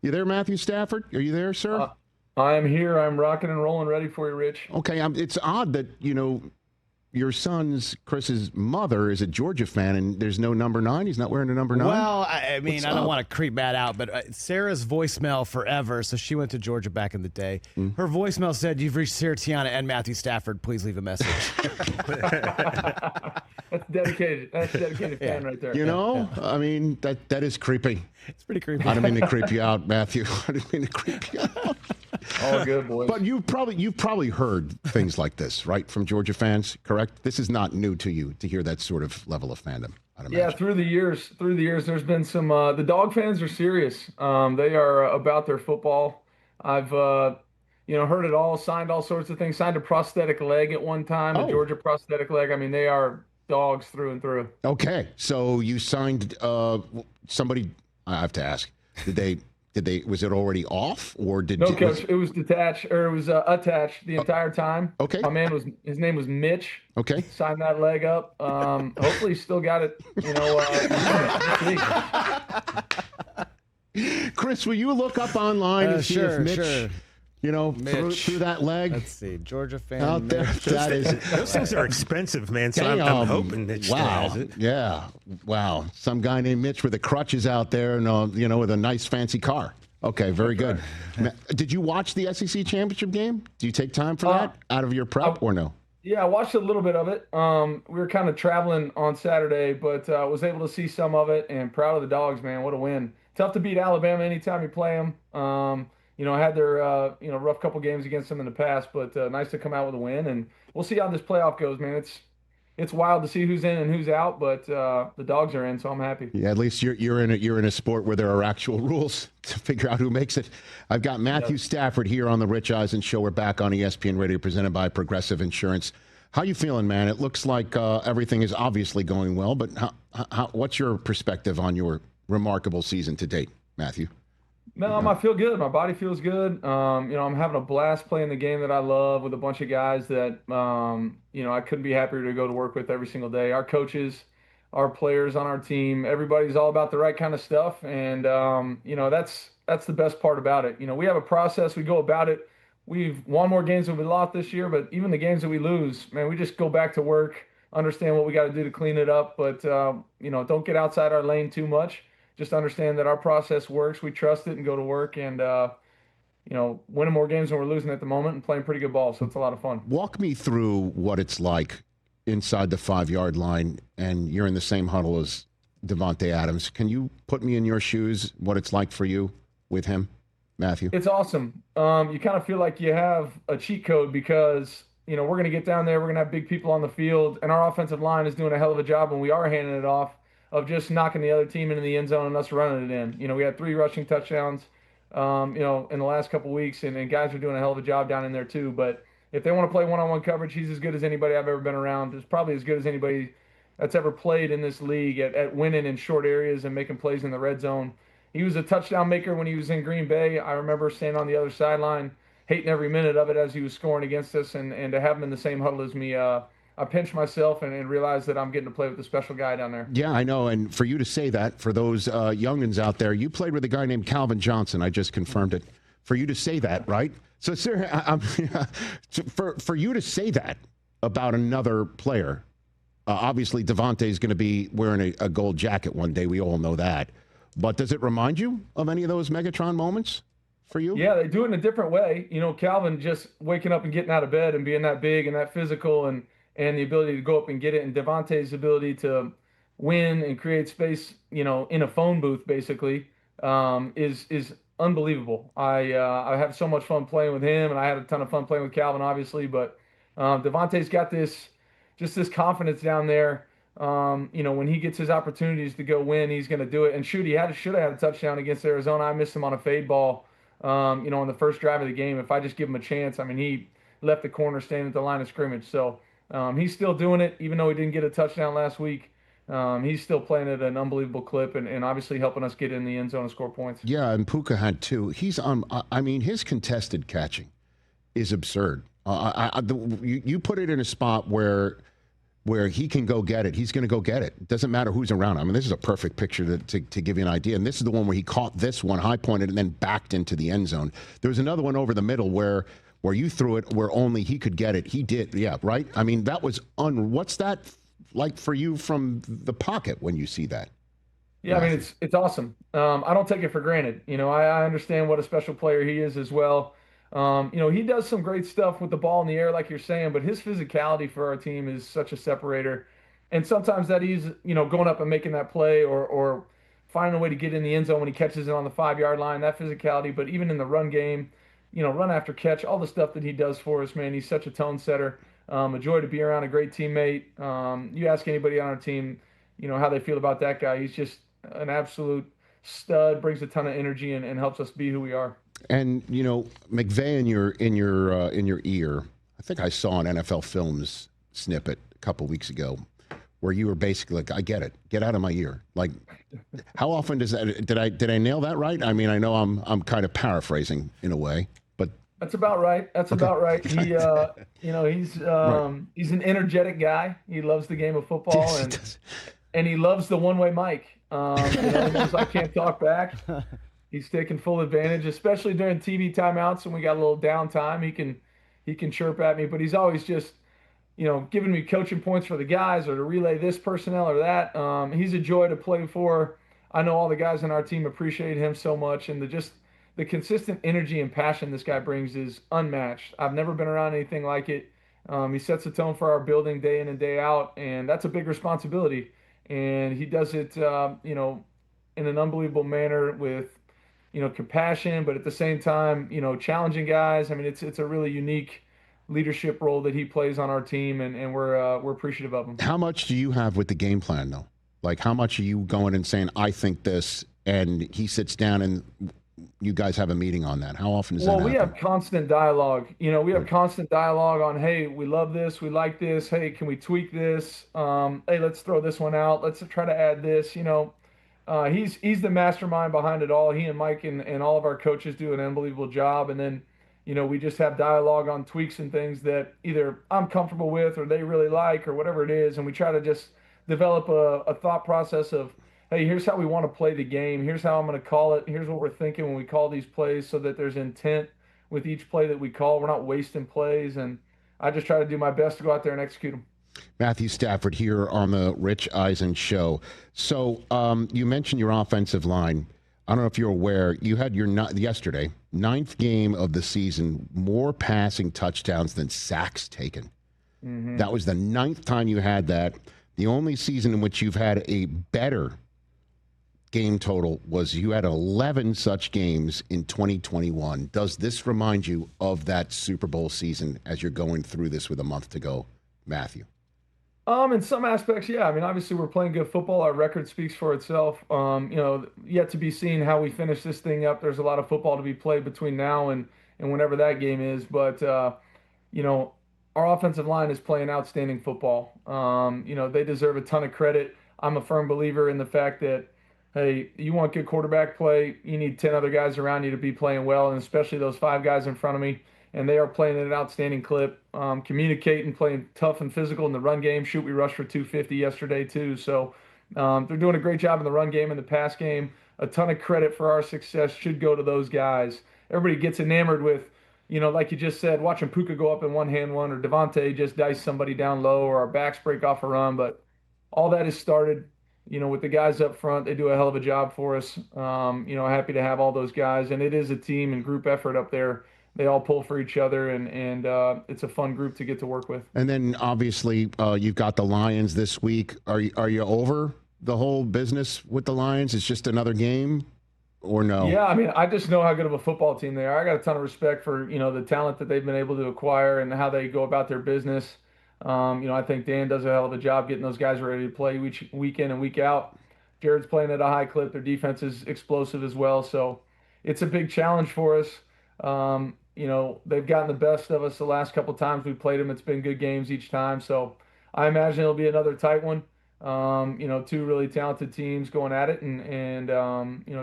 You there, Matthew Stafford? Are you there, sir? I am here. I'm rocking and rolling, ready for you, Rich. Okay, it's odd that, your son's, Chris's mother is a Georgia fan, and there's no number 9. He's not wearing a number 9? Well, I mean, I don't want to creep Matt out, but Sarah's voicemail forever, so she went to Georgia back in the day. Her voicemail said, "You've reached Sarah Tiana and Matthew Stafford. Please leave a message." That's dedicated. That's a dedicated fan right there. I mean, that is creepy. It's pretty creepy. I didn't mean to creep you out, Matthew. I didn't mean to creep you out. All good, boys. But you've probably heard things like this, right, from Georgia fans, correct? This is not new to you to hear that sort of level of fandom. Yeah, through the years, there's been some. The dog fans are serious. They are about their football. I've heard it all. Signed all sorts of things. Signed a prosthetic leg at one time, a Georgia prosthetic leg. I mean, they are dogs through and through. Okay, so you signed somebody. I have to ask. Did they? Was it already off, or did? No, Coach. It was detached, or it was attached the entire time. Okay. My man his name was Mitch. Okay. Signed that leg up. Hopefully, he's still got it. Chris, will you look up online and see if Mitch? Sure. Through that leg. Let's see, Georgia fan out there. Those things are expensive, man. So I'm hoping Mitch still has it. Yeah. Wow. Some guy named Mitch with the crutches out there, and with a nice fancy car. Okay, very good. Did you watch the SEC championship game? Do you take time for that out of your prep or no? Yeah, I watched a little bit of it. We were kind of traveling on Saturday, but was able to see some of it, and proud of the dogs, man. What a win. Tough to beat Alabama anytime you play them. I had their rough couple games against them in the past, but nice to come out with a win. And we'll see how this playoff goes, man. It's wild to see who's in and who's out, but the dogs are in, so I'm happy. Yeah, at least you're in a sport where there are actual rules to figure out who makes it. I've got Matthew Stafford here on the Rich Eisen Show. We're back on ESPN Radio, presented by Progressive Insurance. How you feeling, man? It looks like everything is obviously going well, but what's your perspective on your remarkable season to date, Matthew? No, I feel good. My body feels good. I'm having a blast playing the game that I love with a bunch of guys that, I couldn't be happier to go to work with every single day. Our coaches, our players on our team, everybody's all about the right kind of stuff. And, that's the best part about it. We have a process. We go about it. We've won more games than we lost this year, but even the games that we lose, man, we just go back to work, understand what we got to do to clean it up. But, don't get outside our lane too much. Just understand that our process works. We trust it and go to work and, winning more games than we're losing at the moment and playing pretty good ball. So it's a lot of fun. Walk me through what it's like inside the 5-yard line and you're in the same huddle as Davante Adams. Can you put me in your shoes, what it's like for you with him, Matthew? It's awesome. You kind of feel like you have a cheat code because, we're going to get down there. We're going to have big people on the field, and our offensive line is doing a hell of a job when we are handing it off of just knocking the other team into the end zone and us running it in. We had 3 rushing touchdowns, in the last couple of weeks, and guys are doing a hell of a job down in there too. But if they want to play one-on-one coverage, he's as good as anybody I've ever been around. He's probably as good as anybody that's ever played in this league at winning in short areas and making plays in the red zone. He was a touchdown maker when he was in Green Bay. I remember standing on the other sideline, hating every minute of it as he was scoring against us, and to have him in the same huddle as me, I pinched myself and realized that I'm getting to play with a special guy down there. Yeah, I know. And for you to say that, for those youngins out there, you played with a guy named Calvin Johnson. I just confirmed it. For you to say that, right? So, sir, for you to say that about another player, obviously Devante is going to be wearing a gold jacket one day. We all know that. But does it remind you of any of those Megatron moments for you? Yeah, they do it in a different way. Calvin just waking up and getting out of bed and being that big and that physical and the ability to go up and get it, and Davante's ability to win and create space, in a phone booth basically, is unbelievable. I have so much fun playing with him, and I had a ton of fun playing with Calvin, obviously. But Davante's got this confidence down there. When he gets his opportunities to go win, he's going to do it. And shoot, should have had a touchdown against Arizona. I missed him on a fade ball, on the first drive of the game. If I just give him a chance, he left the corner standing at the line of scrimmage. So he's still doing it, even though he didn't get a touchdown last week. He's still playing at an unbelievable clip and obviously helping us get in the end zone and score points. Yeah, and Puka had 2. He's on. His contested catching is absurd. You put it in a spot where where he can go get it. He's going to go get it. It doesn't matter who's around him. I mean, this is a perfect picture to give you an idea. And this is the one where he caught this one, high pointed, and then backed into the end zone. There was another one over the middle where you threw it where only he could get it. He did. Yeah, right? I mean, that was what's that like for you from the pocket when you see that? Yeah, I mean, it's awesome. I don't take it for granted. I understand what a special player he is as well. He does some great stuff with the ball in the air, like you're saying, but his physicality for our team is such a separator. And sometimes that he's, going up and making that play or finding a way to get in the end zone when he catches it on the 5-yard line, that physicality. But even in the run game, run after catch, all the stuff that he does for us, man, he's such a tone setter. A joy to be around, a great teammate. You ask anybody on our team, how they feel about that guy. He's just an absolute stud, brings a ton of energy and helps us be who we are. And McVay in your ear, I think I saw an NFL Films snippet a couple weeks ago where you were basically like, I get it, get out of my ear. Like, how often does that? Did I nail that right? I mean, I know I'm kind of paraphrasing in a way, but that's about right. That's okay. About right. He he's an energetic guy. He loves the game of football and he loves the one-way mic. Because I can't talk back. He's taking full advantage, especially during TV timeouts when we got a little downtime. He can chirp at me, but he's always just, giving me coaching points for the guys or to relay this personnel or that. He's a joy to play for. I know all the guys on our team appreciate him so much, and the consistent energy and passion this guy brings is unmatched. I've never been around anything like it. He sets the tone for our building day in and day out, and that's a big responsibility. And he does it, in an unbelievable manner with, compassion, but at the same time, challenging guys. I mean, it's a really unique leadership role that he plays on our team, and we're appreciative of him. How much do you have with the game plan, though? Like, how much are you going and saying, I think this, and he sits down and you guys have a meeting on that? How often does that happen? Well, we have constant dialogue. We have constant dialogue on, hey, we love this, we like this, hey, can we tweak this? Hey, let's throw this one out. Let's try to add this. He's the mastermind behind it all. He and Mike and all of our coaches do an unbelievable job. And then, we just have dialogue on tweaks and things that either I'm comfortable with or they really like or whatever it is. And we try to just develop a thought process of, hey, here's how we want to play the game. Here's how I'm going to call it. Here's what we're thinking when we call these plays so that there's intent with each play that we call. We're not wasting plays. And I just try to do my best to go out there and execute them. Matthew Stafford here on the Rich Eisen Show. So you mentioned your offensive line. I don't know if you're aware, you had your yesterday, 9th game of the season, more passing touchdowns than sacks taken. Mm-hmm. That was the 9th time you had that. The only season in which you've had a better game total was you had 11 such games in 2021. Does this remind you of that Super Bowl season as you're going through this with a month to go, Matthew? In some aspects, yeah. I mean, obviously we're playing good football. Our record speaks for itself. Yet to be seen how we finish this thing up. There's a lot of football to be played between now and whenever that game is. But, our offensive line is playing outstanding football. They deserve a ton of credit. I'm a firm believer in the fact that, hey, you want good quarterback play, you need 10 other guys around you to be playing well, and especially those 5 guys in front of me. And they are playing at an outstanding clip, communicating, playing tough and physical in the run game. Shoot, we rushed for 250 yesterday too. So they're doing a great job in the run game and the pass game. A ton of credit for our success should go to those guys. Everybody gets enamored with, like you just said, watching Puka go up in one-hand one, or Davante just dice somebody down low, or our backs break off a run. But all that has started, with the guys up front. They do a hell of a job for us. Happy to have all those guys. And it is a team and group effort up there. They all pull for each other, and it's a fun group to get to work with. And then obviously you've got the Lions this week. Are you over the whole business with the Lions? It's just another game, or no? Yeah, I mean, I just know how good of a football team they are. I got a ton of respect for the talent that they've been able to acquire and how they go about their business. I think Dan does a hell of a job getting those guys ready to play week in and week out. Jared's playing at a high clip. Their defense is explosive as well, so it's a big challenge for us. They've gotten the best of us the last couple of times we played them. It's been good games each time. So I imagine it'll be another tight one. 2 really talented teams going at it and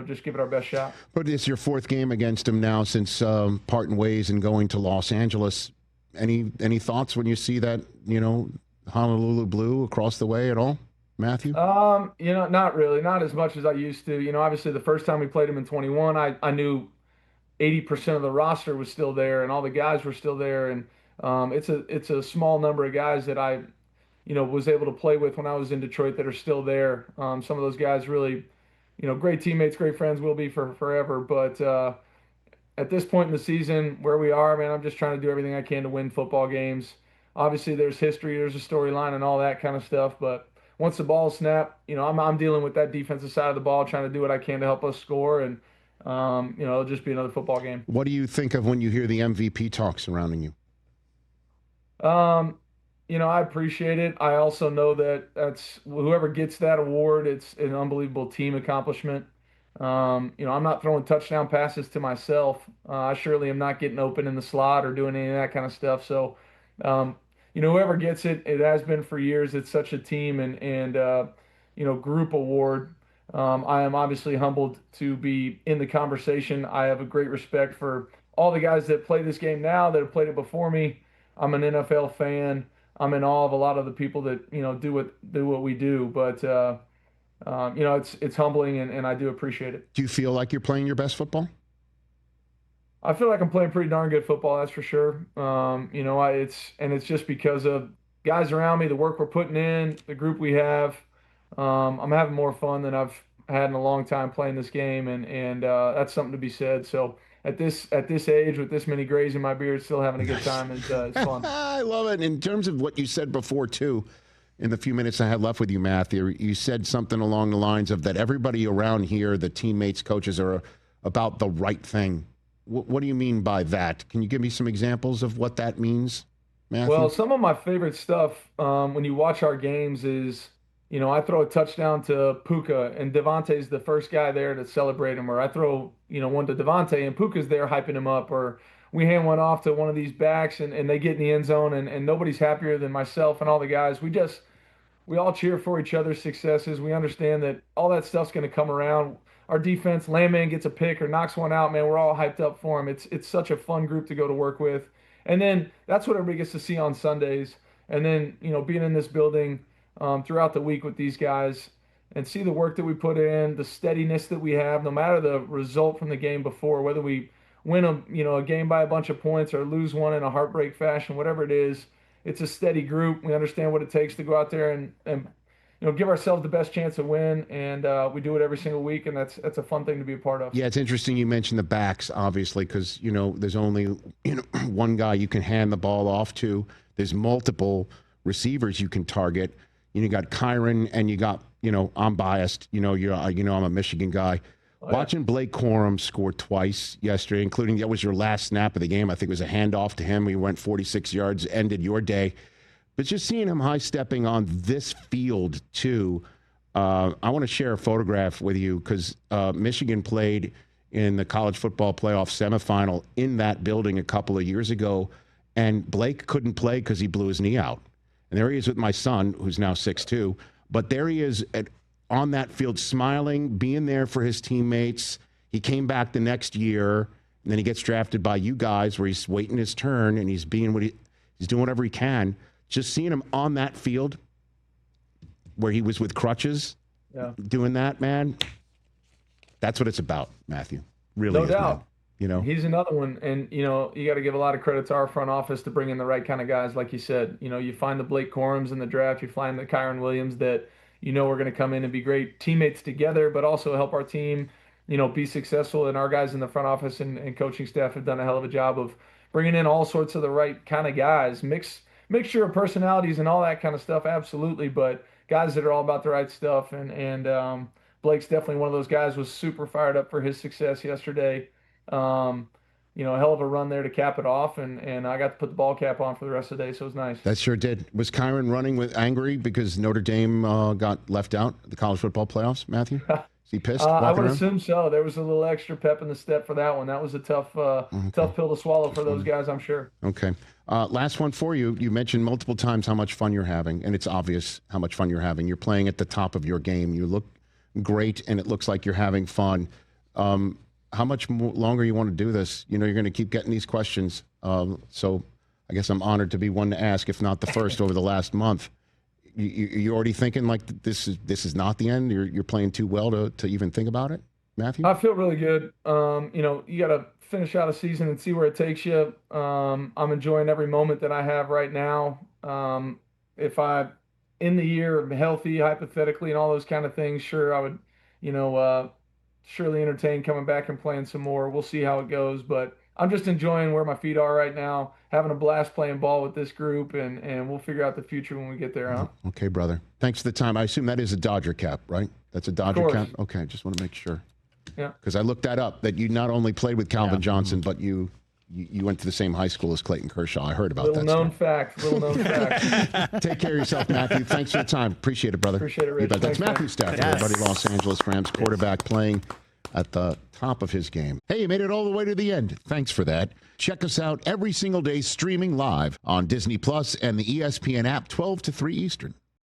just give it our best shot. But it's your 4th game against them now since parting ways and going to Los Angeles. Any thoughts when you see that, Honolulu Blue across the way at all, Matthew? Not really, not as much as I used to. Obviously the first time we played them in 21, I knew 80% of the roster was still there and all the guys were still there. And it's a small number of guys that I, was able to play with when I was in Detroit that are still there. Some of those guys really, great teammates, great friends, will be for forever. But at this point in the season where we are, man, I'm just trying to do everything I can to win football games. Obviously there's history, there's a storyline and all that kind of stuff. But once the ball snapped, I'm dealing with that defensive side of the ball, trying to do what I can to help us score. And, it'll just be another football game. What do you think of when you hear the MVP talk surrounding you? I appreciate it. I also know that that's whoever gets that award, it's an unbelievable team accomplishment. I'm not throwing touchdown passes to myself. I surely am not getting open in the slot or doing any of that kind of stuff. So, whoever gets it, it has been for years. It's such a team and group award. I am obviously humbled to be in the conversation. I have a great respect for all the guys that play this game now that have played it before me. I'm an NFL fan. I'm in awe of a lot of the people that, do what we do. But, it's humbling and I do appreciate it. Do you feel like you're playing your best football? I feel like I'm playing pretty darn good football, that's for sure. It's just because of guys around me, the work we're putting in, the group we have. I'm having more fun than I've had in a long time playing this game, and that's something to be said. So at this age, with this many grays in my beard, still having a good time is fun. I love it. In terms of what you said before, too, in the few minutes I had left with you, Matthew, you said something along the lines of that everybody around here, the teammates, coaches, are about the right thing. What do you mean by that? Can you give me some examples of what that means, Matthew? Well, some of my favorite stuff when you watch our games is, I throw a touchdown to Puka, and Davante's the first guy there to celebrate him. Or I throw, one to Davante, and Puka's there hyping him up. Or we hand one off to one of these backs, and they get in the end zone, and nobody's happier than myself and all the guys. We all cheer for each other's successes. We understand that all that stuff's going to come around. Our defense, Landman gets a pick or knocks one out, man, we're all hyped up for him. It's such a fun group to go to work with. And then that's what everybody gets to see on Sundays. And then, being in this building throughout the week with these guys and see the work that we put in, the steadiness that we have, no matter the result from the game before, whether we win a game by a bunch of points or lose one in a heartbreak fashion, whatever it is, it's a steady group. We understand what it takes to go out there and give ourselves the best chance to win, and we do it every single week, and that's a fun thing to be a part of. Yeah, it's interesting you mentioned the backs, obviously, because, there's only, one guy you can hand the ball off to. There's multiple receivers you can target. You got Kyron, and you got, I'm biased. I'm a Michigan guy. Oh, watching Blake Corum score twice yesterday, including that was your last snap of the game. I think it was a handoff to him. He went 46 yards, ended your day. But just seeing him high-stepping on this field, too, I want to share a photograph with you because Michigan played in the college football playoff semifinal in that building a couple of years ago, and Blake couldn't play because he blew his knee out. And there he is with my son, who's now 6'2", but there he is on that field smiling, being there for his teammates. He came back the next year, and then he gets drafted by you guys where he's waiting his turn, and he's doing whatever he can. Just seeing him on that field where he was with crutches, doing that, man, that's what it's about, Matthew. Really, no doubt. Man. He's another one, and you got to give a lot of credit to our front office to bring in the right kind of guys, like you said. You find the Blake Corums in the draft, you find the Kyron Williams that we're going to come in and be great teammates together, but also help our team, be successful. And our guys in the front office and coaching staff have done a hell of a job of bringing in all sorts of the right kind of guys, mixture of personalities and all that kind of stuff, absolutely, but guys that are all about the right stuff. And Blake's definitely one of those guys. Was super fired up for his success yesterday. A hell of a run there to cap it off, and I got to put the ball cap on for the rest of the day, so it was nice. That sure did. Was Kyron running angry because Notre Dame got left out of the college football playoffs, Matthew? Is he pissed? I would assume so. There was a little extra pep in the step for that one. That was a tough pill to swallow for those guys, I'm sure. Okay. Last one for you. You mentioned multiple times how much fun you're having, and it's obvious how much fun you're having. You're playing at the top of your game. You look great, and it looks like you're having fun. How much longer you want to do this? You're going to keep getting these questions. So I guess I'm honored to be one to ask, if not the first over the last month. You already thinking like this is not the end? You're playing too well to even think about it, Matthew? I feel really good. You got to finish out a season and see where it takes you. I'm enjoying every moment that I have right now. If I, in the year, am healthy, hypothetically, and all those kind of things, sure, I would, surely entertain coming back and playing some more. We'll see how it goes, but I'm just enjoying where my feet are right now, having a blast playing ball with this group, and we'll figure out the future when we get there, huh? Okay, brother. Thanks for the time. I assume that is a Dodger cap, right? That's a Dodger cap? Okay, just want to make sure. Yeah. Because I looked that up, that you not only played with Calvin Johnson, but you went to the same high school as Clayton Kershaw. I heard about Little known fact. Take care of yourself, Matthew. Thanks for your time. Appreciate it, brother. Appreciate it, Rich. That's Matthew Stafford, everybody. Los Angeles Rams quarterback playing at the top of his game. Hey, you made it all the way to the end. Thanks for that. Check us out every single day streaming live on Disney Plus and the ESPN app 12 to 3 Eastern.